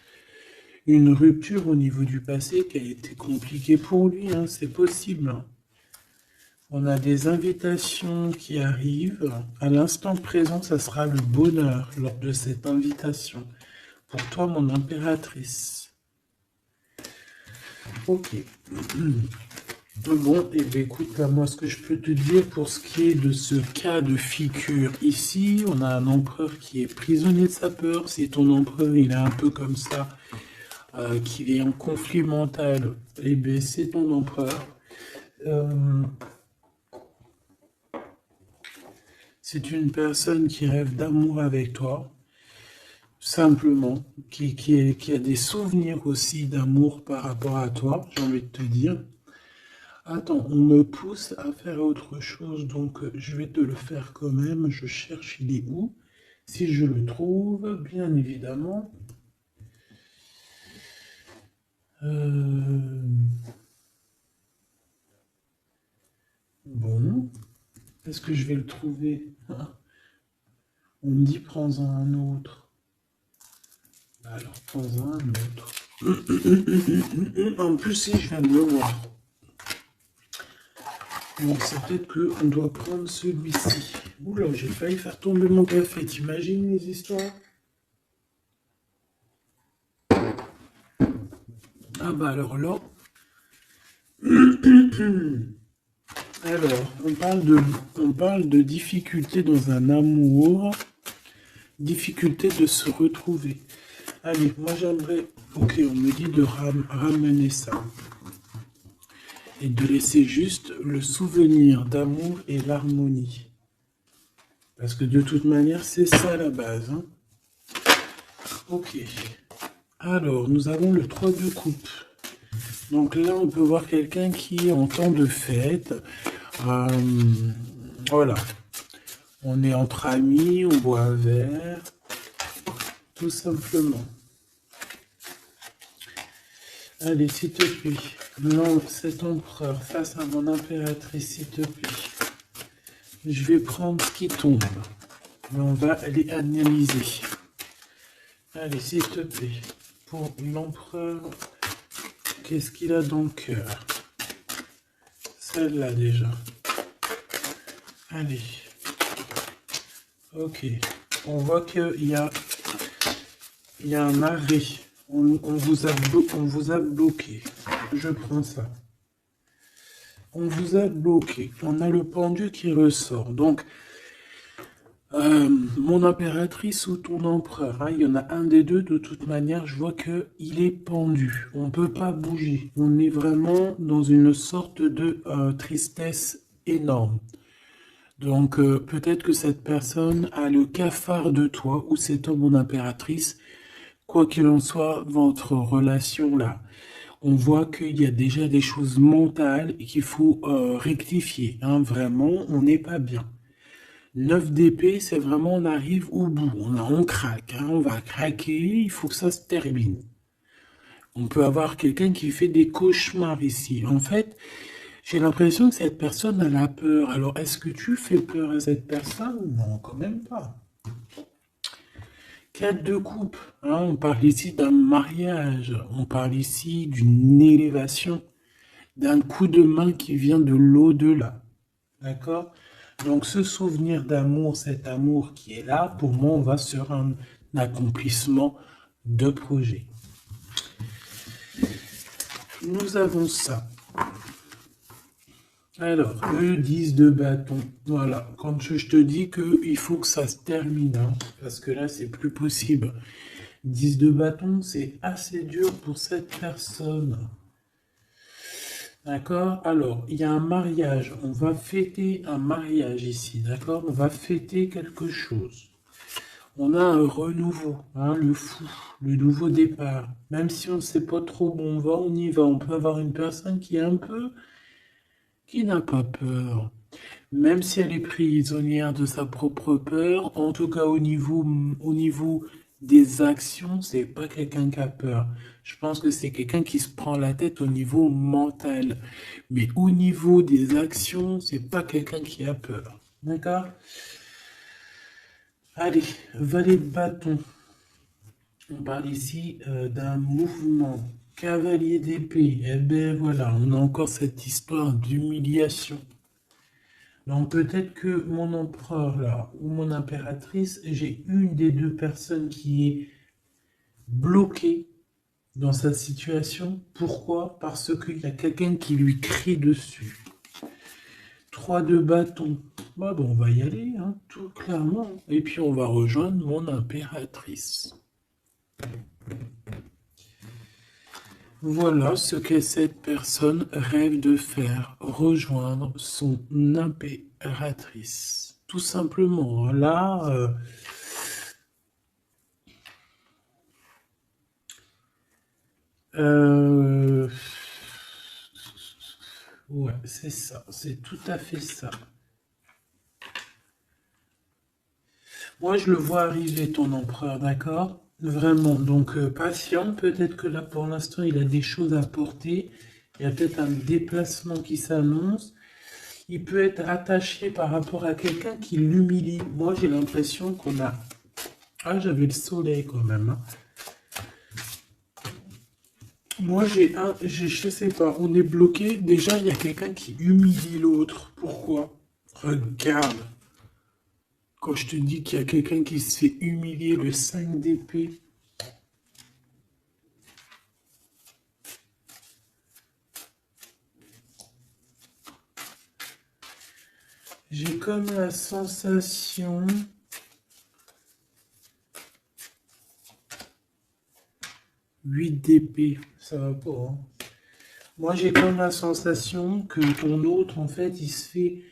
une rupture au niveau du passé qui a été compliquée pour lui, hein, c'est possible. On a des invitations qui arrivent. À l'instant présent, ça sera le bonheur lors de cette invitation. Pour toi, mon impératrice. Ok. Bon, et bien écoute, là, moi, ce que je peux te dire pour ce qui est de ce cas de figure ici, on a un empereur qui est prisonnier de sa peur. Si ton empereur, il est un peu comme ça, qu'il est en conflit mental, et bien c'est ton empereur. C'est une personne qui rêve d'amour avec toi, simplement, qui a des souvenirs aussi d'amour par rapport à toi, j'ai envie de te dire. Attends, on me pousse à faire autre chose, donc je vais te le faire quand même. Je cherche, il est où? Si je le trouve, bien évidemment. Euh, Bon, est-ce que je vais le trouver? On me dit prends-en un autre. Alors, prends-en un autre. En plus, si je viens de le voir. Bon, c'est peut-être qu'on doit prendre celui-ci. Oula, j'ai failli faire tomber mon café. T'imagines les histoires? Ah bah alors là. Alors, on parle de difficulté dans un amour, difficulté de se retrouver. Allez, moi j'aimerais, ok, on me dit de ramener ça et de laisser juste le souvenir d'amour et l'harmonie. Parce que de toute manière, c'est ça la base, hein. Ok. Alors, nous avons le 3 de coupe. Donc là, on peut voir quelqu'un qui est en temps de fête. Euh, voilà. On est entre amis, on boit un verre, tout simplement. Allez, s'il te plaît, lance cet empereur face à mon impératrice, s'il te plaît. Je vais prendre ce qui tombe, mais on va aller analyser. Allez, s'il te plaît, pour l'empereur, qu'est-ce qu'il a dans le cœur? Celle-là déjà. Allez. Ok. On voit qu'il y a un arrêt. On vous a bloqué. Je prends ça. On vous a bloqué. On a le pendu qui ressort. Donc, mon impératrice ou ton empereur, hein, il y en a un des deux. De toute manière, je vois qu'il est pendu. On ne peut pas bouger. On est vraiment dans une sorte de tristesse énorme. Donc, peut-être que cette personne a le cafard de toi ou cet homme, mon impératrice. Quoi qu'il en soit, votre relation là, on voit qu'il y a déjà des choses mentales et qu'il faut rectifier, hein. Vraiment, on n'est pas bien. 9 d'épée, c'est vraiment on arrive au bout, on craque, hein, on va craquer, il faut que ça se termine. On peut avoir quelqu'un qui fait des cauchemars ici. En fait, j'ai l'impression que cette personne elle a peur. Alors, est-ce que tu fais peur à cette personne? Non, quand même pas. 4 de coupe, hein, on parle ici d'un mariage, on parle ici d'une élévation, d'un coup de main qui vient de l'au-delà. D'accord? Donc, ce souvenir d'amour, cet amour qui est là, pour moi, on va sur un accomplissement de projet. Nous avons ça. Alors, le 10 de bâton. Voilà, quand je te dis qu'il faut que ça se termine, hein, parce que là, c'est plus possible. 10 de bâton, c'est assez dur pour cette personne. D'accord? Alors, il y a un mariage. On va fêter un mariage ici, d'accord? On va fêter quelque chose. On a un renouveau, hein, le fou, le nouveau départ. Même si on ne sait pas trop où on va, on y va. On peut avoir une personne qui est un peu... qui n'a pas peur. Même si elle est prisonnière de sa propre peur, en tout cas au niveau des actions, c'est pas quelqu'un qui a peur. Je pense que c'est quelqu'un qui se prend la tête au niveau mental. Mais au niveau des actions, c'est pas quelqu'un qui a peur. D'accord? Allez, valet de bâton. On parle ici d'un mouvement. Cavalier d'épée. Eh bien voilà, on a encore cette histoire d'humiliation. Donc peut-être que mon empereur là, ou mon impératrice, j'ai une des deux personnes qui est bloquée dans sa situation. Pourquoi? Parce qu'il y a quelqu'un qui lui crie dessus. 3 de bâton. Bah bon, on va y aller, hein, tout clairement. Et puis on va rejoindre mon impératrice. Voilà ce que cette personne rêve de faire, rejoindre son impératrice. Tout simplement, là, ouais, c'est ça, c'est tout à fait ça. Moi, je le vois arriver, ton empereur, d'accord? Vraiment, donc patient, peut-être que là, pour l'instant, il a des choses à porter. Il y a peut-être un déplacement qui s'annonce. Il peut être attaché par rapport à quelqu'un qui l'humilie. Moi, j'ai l'impression qu'on a... Ah, j'avais le soleil quand même, hein. Moi, je sais pas, on est bloqué. Déjà, il y a quelqu'un qui humilie l'autre. Pourquoi? Regarde. Quand je te dis qu'il y a quelqu'un qui se fait humilier, le 5 d'épée. J'ai comme la sensation... 8 d'épée, ça va pas, hein. Moi, j'ai comme la sensation que ton autre, en fait, il se fait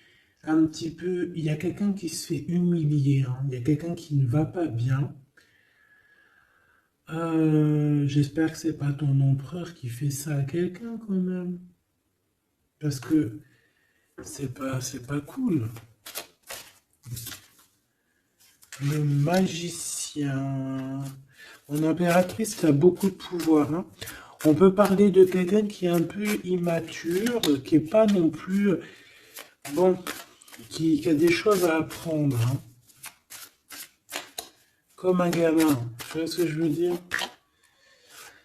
un petit peu... Il y a quelqu'un qui se fait humilier, hein. Il y a quelqu'un qui ne va pas bien. J'espère que c'est pas ton empereur qui fait ça à quelqu'un, quand même. Parce que c'est pas cool. Le magicien. Mon impératrice a beaucoup de pouvoir, hein. On peut parler de quelqu'un qui est un peu immature, qui est pas non plus... Bon, qui a des choses à apprendre, hein. Comme un gamin, tu vois ce que je veux dire?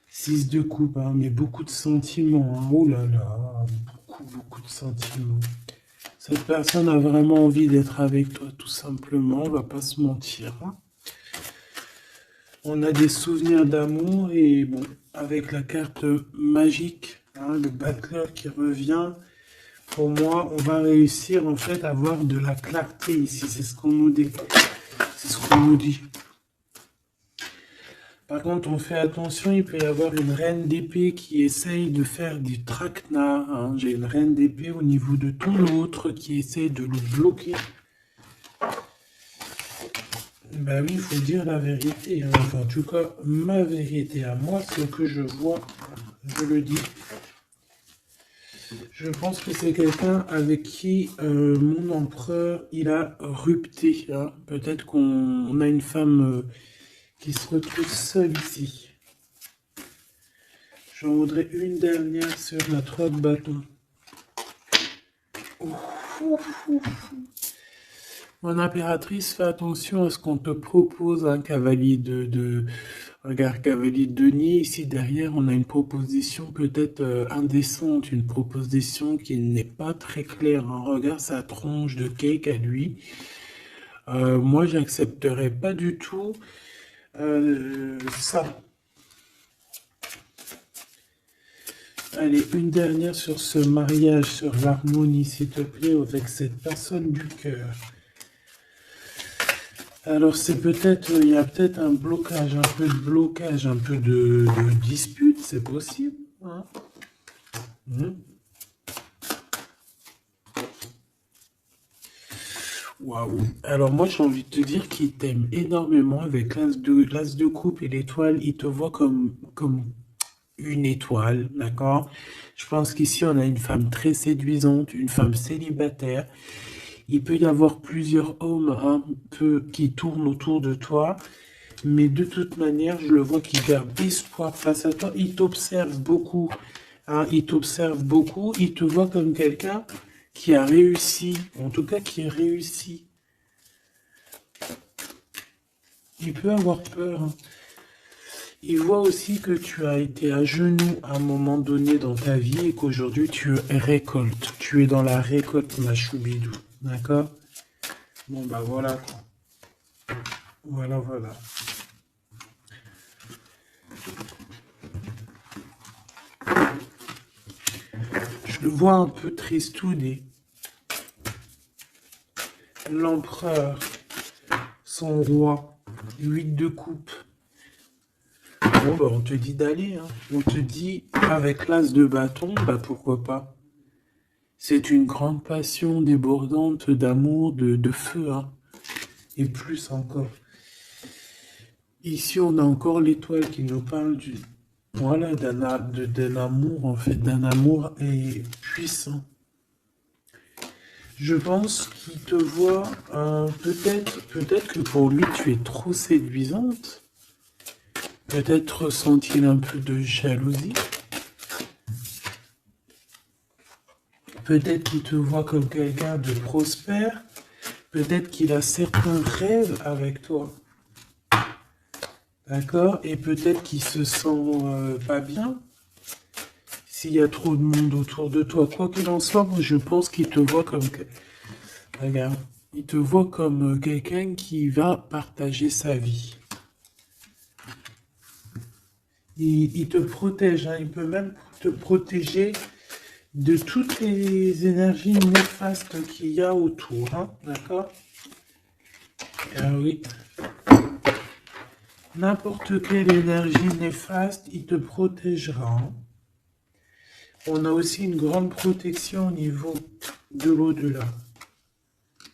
6 de coupe, hein, mais beaucoup de sentiments, hein. Oh là là, beaucoup de sentiments. Cette personne a vraiment envie d'être avec toi, tout simplement, on va pas se mentir, hein. On a des souvenirs d'amour et bon, avec la carte magique, hein, le battleur qui revient, pour moi, on va réussir en fait à avoir de la clarté ici, c'est ce qu'on nous dit. C'est ce qu'on nous dit. Par contre, on fait attention, il peut y avoir une reine d'épée qui essaye de faire du traquenard, hein. J'ai une reine d'épée au niveau de ton autre qui essaye de le bloquer. Ben oui, il faut dire la vérité, hein. Enfin, en tout cas, ma vérité à moi, ce que je vois, je le dis. Je pense que c'est quelqu'un avec qui mon empereur, il a rupté, hein. Peut-être qu'on a une femme qui se retrouve seule ici. J'en voudrais une dernière sur la 3 de bâton. Mon impératrice, fais attention à ce qu'on te propose, un cavalier Regarde, cavalier de Denis, ici derrière, on a une proposition peut-être indécente, une proposition qui n'est pas très claire, hein. Regarde sa tronche de cake à lui. Moi, j'accepterais pas du tout ça. Allez, une dernière sur ce mariage, sur l'harmonie, s'il te plaît, avec cette personne du cœur. Alors, c'est peut-être, il y a peut-être un blocage, un peu de blocage, un peu de dispute, c'est possible, hein. Waouh. Alors moi j'ai envie de te dire qu'il t'aime énormément avec l'as de coupe et l'étoile. Il te voit comme une étoile, d'accord? Je pense qu'ici on a une femme très séduisante, une femme célibataire. Il peut y avoir plusieurs hommes un peu qui tournent autour de toi, mais de toute manière, je le vois qui garde espoir face à toi. Il t'observe beaucoup, hein, il t'observe beaucoup. Il te voit comme quelqu'un qui a réussi, en tout cas qui a réussi. Il peut avoir peur, hein. Il voit aussi que tu as été à genoux à un moment donné dans ta vie et qu'aujourd'hui tu récoltes. Tu es dans la récolte, ma choubidou. D'accord? Bon, bah voilà, quoi. Voilà, voilà. Je le vois un peu tristouné. L'empereur, son roi, 8 de coupe. Bon, bah, on te dit d'aller, hein. On te dit, avec l'as de bâton, bah pourquoi pas. C'est une grande passion débordante d'amour, de feu, hein. Et plus encore. Ici, on a encore l'étoile qui nous parle voilà, d'un amour, en fait, d'un amour puissant. Je pense qu'il te voit, peut-être que pour lui, tu es trop séduisante. Peut-être ressent-il un peu de jalousie. Peut-être qu'il te voit comme quelqu'un de prospère. Peut-être qu'il a certains rêves avec toi. D'accord? Et peut-être qu'il se sent pas bien s'il y a trop de monde autour de toi. Quoi qu'il en soit, moi je pense qu'il te voit comme... Regarde, il te voit comme quelqu'un qui va partager sa vie. Il te protège, hein. Il peut même te protéger de toutes les énergies néfastes qu'il y a autour, hein. D'accord? Ah oui. N'importe quelle énergie néfaste, il te protégera, hein. On a aussi une grande protection au niveau de l'au-delà.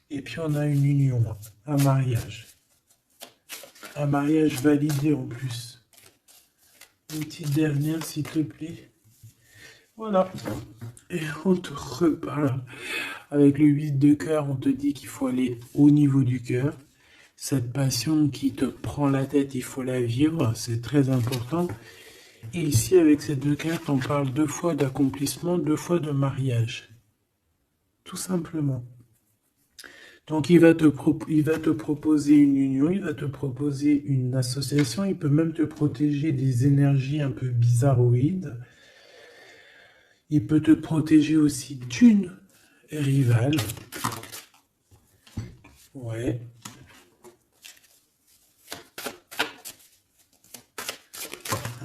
Et puis on a une union, un mariage. Un mariage validé en plus. Une petite dernière, s'il te plaît. Voilà. Et on te reparle. Avec le 8 de cœur, on te dit qu'il faut aller au niveau du cœur. Cette passion qui te prend la tête, il faut la vivre, c'est très important. Et ici, avec ces deux cartes, on parle 2 fois d'accomplissement, 2 fois de mariage. Tout simplement. Donc, il va te proposer une union, il va te proposer une association, il peut même te protéger des énergies un peu bizarroïdes. Il peut te protéger aussi d'une rivale. Ouais.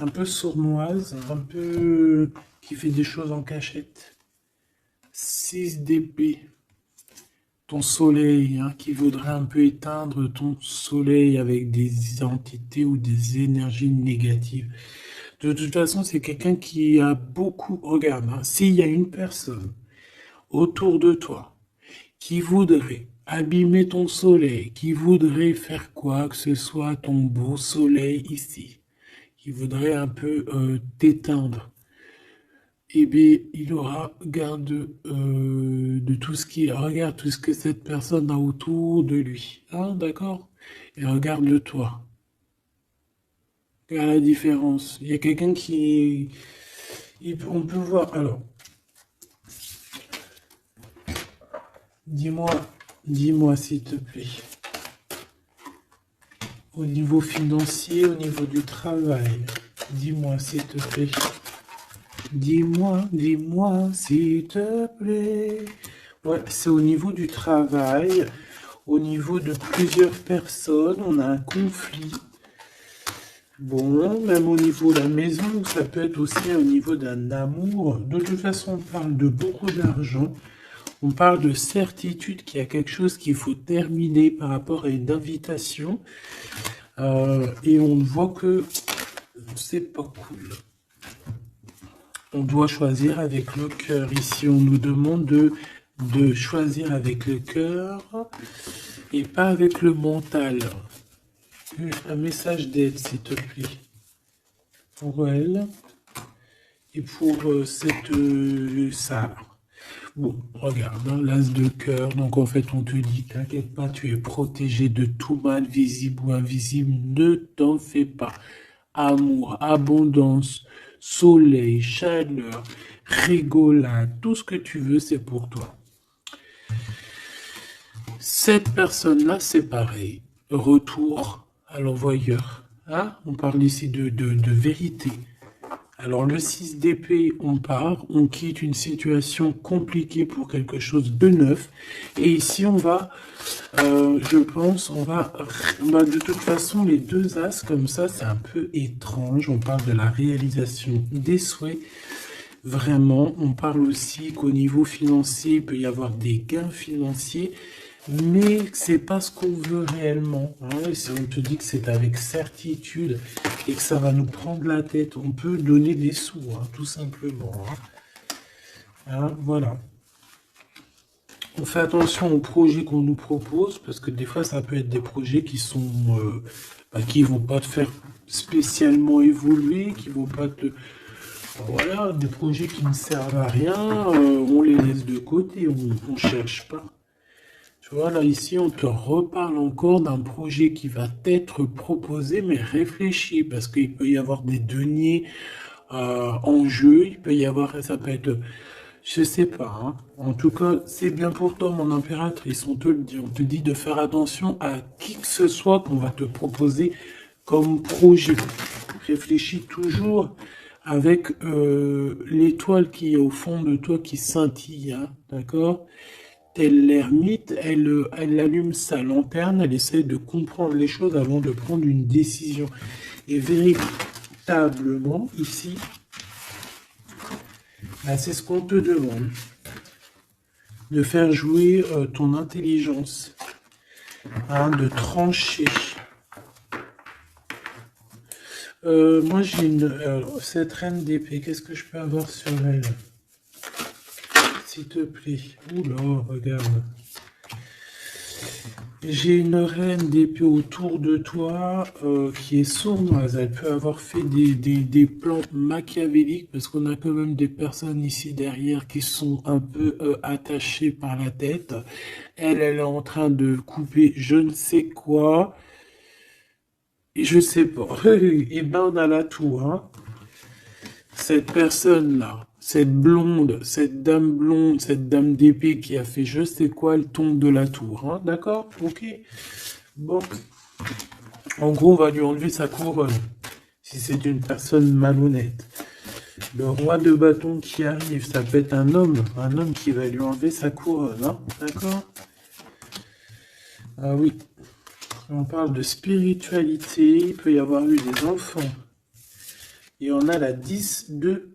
Un peu sournoise, un peu qui fait des choses en cachette. 6 d'épée. Ton soleil, hein, qui voudrait un peu éteindre ton soleil avec des entités ou des énergies négatives. De toute façon, c'est quelqu'un qui a beaucoup... Regarde, hein, s'il y a une personne autour de toi qui voudrait abîmer ton soleil, qui voudrait faire quoi que ce soit à ton beau soleil ici, qui voudrait un peu t'éteindre, eh bien, il aura garde de tout ce qui... Regarde tout ce que cette personne a autour de lui. Hein, d'accord? Et regarde-le toi. Regarde la différence. Il y a quelqu'un qui... On peut voir... Alors, dis-moi, Dis-moi s'il te plaît. Au niveau financier, au niveau du travail. Dis-moi s'il te plaît. Dis-moi s'il te plaît. Ouais, c'est au niveau du travail, au niveau de plusieurs personnes, on a un conflit. Bon, même au niveau de la maison, ça peut être aussi au niveau d'un amour. De toute façon, on parle de beaucoup d'argent. On parle de certitude qu'il y a quelque chose qu'il faut terminer par rapport à une invitation. Et on voit que c'est pas cool. On doit choisir avec le cœur. Ici, on nous demande de choisir avec le cœur et pas avec le mental. Un message d'aide, s'il te plaît. Pour elle et pour ça. Bon, regarde, hein, l'as de cœur. Donc, en fait, on te dit, t'inquiète pas, tu es protégé de tout mal, visible ou invisible. Ne t'en fais pas. Amour, abondance, soleil, chaleur, rigolade, tout ce que tu veux, c'est pour toi. Cette personne-là, c'est pareil. Retour à l'envoyeur. Hein? On parle ici de vérité. Alors le 6 d'épée, on part, on quitte une situation compliquée pour quelque chose de neuf. Et ici, on va, je pense, de toute façon, les deux as comme ça, c'est un peu étrange. On parle de la réalisation des souhaits. Vraiment, on parle aussi qu'au niveau financier, il peut y avoir des gains financiers. Mais c'est pas ce qu'on veut réellement. Hein. Si on te dit que c'est avec certitude et que ça va nous prendre la tête, on peut donner des sous, hein, tout simplement. Hein, voilà. On fait attention aux projets qu'on nous propose, parce que des fois, ça peut être des projets qui sont, qui vont pas te faire spécialement évoluer, qui vont pas te... Voilà, des projets qui ne servent à rien, on les laisse de côté, on ne cherche pas. Tu vois, là, ici, on te reparle encore d'un projet qui va t'être proposé, mais réfléchi, parce qu'il peut y avoir des deniers en jeu, il peut y avoir, ça peut être, je sais pas, hein. En tout cas, c'est bien pour toi, mon impératrice, on te dit de faire attention à qui que ce soit qu'on va te proposer comme projet. Réfléchis toujours avec l'étoile qui est au fond de toi qui scintille, hein, d'accord? Telle l'ermite, elle allume sa lanterne, elle essaie de comprendre les choses avant de prendre une décision. Et véritablement, ici, c'est ce qu'on te demande. De faire jouer ton intelligence, hein, de trancher. Moi, j'ai cette reine d'épée, qu'est-ce que je peux avoir sur elle? S'il te plaît. Oula, regarde. J'ai une reine d'épée autour de toi qui est sournoise. Elle peut avoir fait des plans machiavéliques parce qu'on a quand même des personnes ici derrière qui sont un peu attachées par la tête. Elle est en train de couper je ne sais quoi. Et je sais pas. Et ben on a la tour, hein. Cette personne-là, cette blonde, cette dame d'épée qui a fait je sais quoi, elle tombe de la tour, hein, d'accord? Ok. Bon. En gros, on va lui enlever sa couronne, si c'est une personne malhonnête. Le roi de bâton qui arrive, ça peut être un homme qui va lui enlever sa couronne, hein, d'accord? Ah oui. On parle de spiritualité, il peut y avoir eu des enfants. Et on a la 10 de...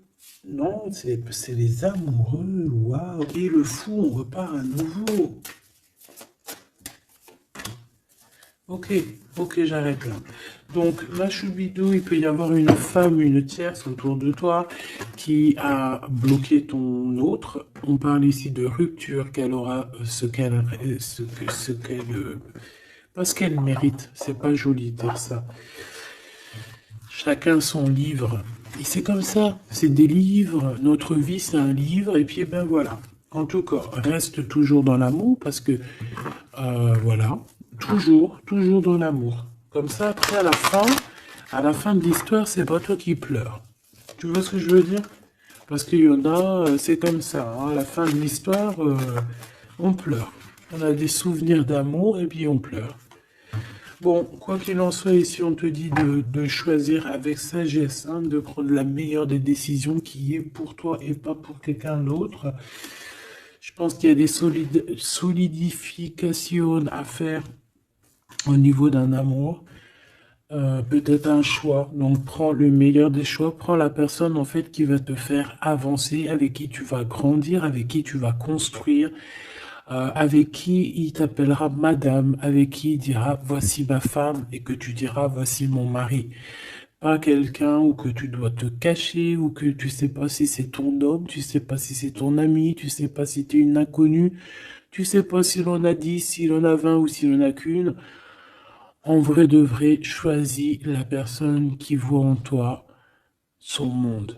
Non, c'est les amoureux. Waouh. Et le fou, on repart à nouveau. Ok, j'arrête là. Donc, la choubidou, il peut y avoir une femme, une tierce autour de toi qui a bloqué ton autre. On parle ici de rupture, qu'elle aura parce qu'elle mérite. C'est pas joli de dire ça. Chacun son livre. Et c'est comme ça, c'est des livres. Notre vie, c'est un livre. Et puis, ben voilà. En tout cas, reste toujours dans l'amour parce que, voilà, toujours dans l'amour. Comme ça, après, à la fin de l'histoire, c'est pas toi qui pleures. Tu vois ce que je veux dire? Parce qu'il y en a, c'est comme ça. Hein, à la fin de l'histoire, on pleure. On a des souvenirs d'amour et puis on pleure. Bon, quoi qu'il en soit, ici on te dit de choisir avec sagesse, hein, de prendre la meilleure des décisions qui est pour toi et pas pour quelqu'un d'autre. Je pense qu'il y a des solidifications à faire au niveau d'un amour. Peut-être un choix. Donc prends le meilleur des choix, prends la personne en fait qui va te faire avancer, avec qui tu vas grandir, avec qui tu vas construire, avec qui il t'appellera madame, avec qui il dira voici ma femme et que tu diras voici mon mari. Pas quelqu'un où que tu dois te cacher, ou que tu sais pas si c'est ton homme, tu sais pas si c'est ton ami, tu sais pas si t'es une inconnue, tu sais pas s'il en a 10, s'il en a 20 ou s'il en a qu'une. En vrai de vrai, choisis la personne qui voit en toi son monde.